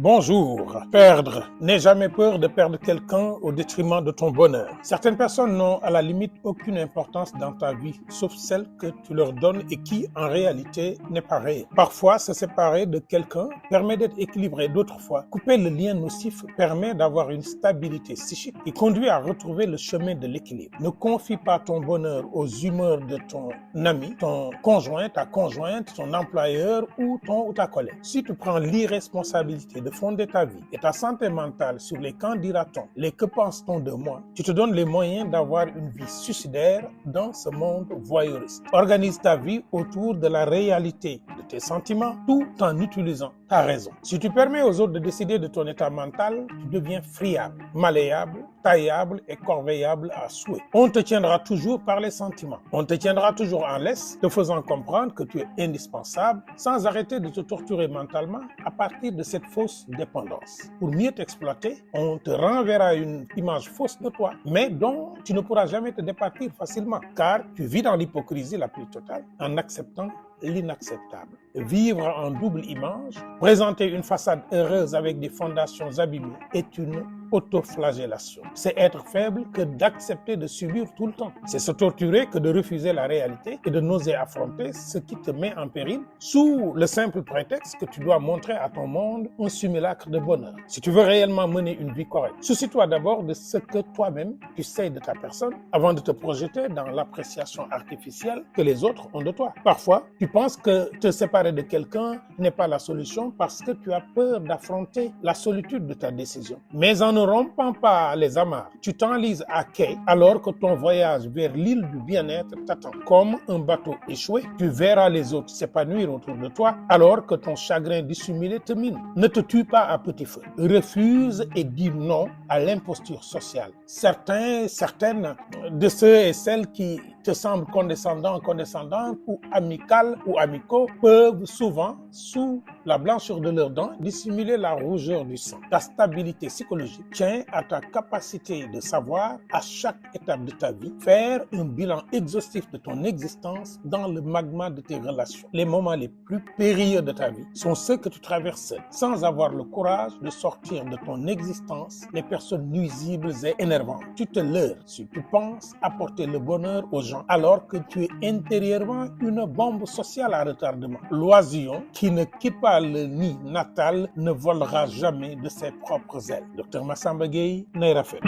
Bonjour. Perdre. N'aie jamais peur de perdre quelqu'un au détriment de ton bonheur. Certaines personnes n'ont à la limite aucune importance dans ta vie, sauf celle que tu leur donnes et qui, en réalité, n'est pas réelle. Parfois, se séparer de quelqu'un permet d'être équilibré. D'autres fois, couper le lien nocif permet d'avoir une stabilité psychique qui conduit à retrouver le chemin de l'équilibre. Ne confie pas ton bonheur aux humeurs de ton ami, ton conjoint, ta conjointe, ton employeur ou ton ou ta collègue. Si tu prends l'irresponsabilité de fonder ta vie et ta santé mentale sur les qu'en dira-t-on, les que pense-t-on de moi, tu te donnes les moyens d'avoir une vie suicidaire dans ce monde voyeuriste. Organise ta vie autour de la réalité de tes sentiments tout en utilisant ta raison. Si tu permets aux autres de décider de ton état mental, tu deviens friable, malléable, taillable et corvéable à souhait. On te tiendra toujours par les sentiments. On te tiendra toujours en laisse, te faisant comprendre que tu es indispensable sans arrêter de te torturer mentalement à partir de cette fausse dépendance. Pour mieux t'exploiter, on te renverra une image fausse de toi, mais dont tu ne pourras jamais te départir facilement, car tu vis dans l'hypocrisie la plus totale en acceptant l'inacceptable. Vivre en double image, présenter une façade heureuse avec des fondations abîmées est une autoflagellation. C'est être faible que d'accepter de subir tout le temps. C'est se torturer que de refuser la réalité et de n'oser affronter ce qui te met en péril sous le simple prétexte que tu dois montrer à ton monde un simulacre de bonheur. Si tu veux réellement mener une vie correcte, soucie-toi d'abord de ce que toi-même tu sais de ta personne avant de te projeter dans l'appréciation artificielle que les autres ont de toi. Parfois, tu penses que te séparer de quelqu'un n'est pas la solution parce que tu as peur d'affronter la solitude de ta décision. Mais en ne rompant pas les amarres, tu t'enlises à quai alors que ton voyage vers l'île du bien-être t'attend. Comme un bateau échoué, tu verras les autres s'épanouir autour de toi alors que ton chagrin dissimulé te mine. Ne te tue pas à petit feu. Refuse et dis non à l'imposture sociale. Certaines de ceux et celles qui te semblent condescendantes ou amicales ou amicaux peuvent souvent, sous la blancheur de leurs dents, dissimuler la rougeur du sang. Ta stabilité psychologique tient à ta capacité de savoir, à chaque étape de ta vie, faire un bilan exhaustif de ton existence dans le magma de tes relations. Les moments les plus périlleux de ta vie sont ceux que tu traverses seul, sans avoir le courage de sortir de ton existence les personnes nuisibles et énervantes. Tu te leurres si tu penses apporter le bonheur aux gens alors que tu es intérieurement une bombe sociale à retardement. L'oisillon qui ne quitte pas le nid natal ne volera jamais de ses propres ailes. Dr Massamba Gueye, Nay Rafet.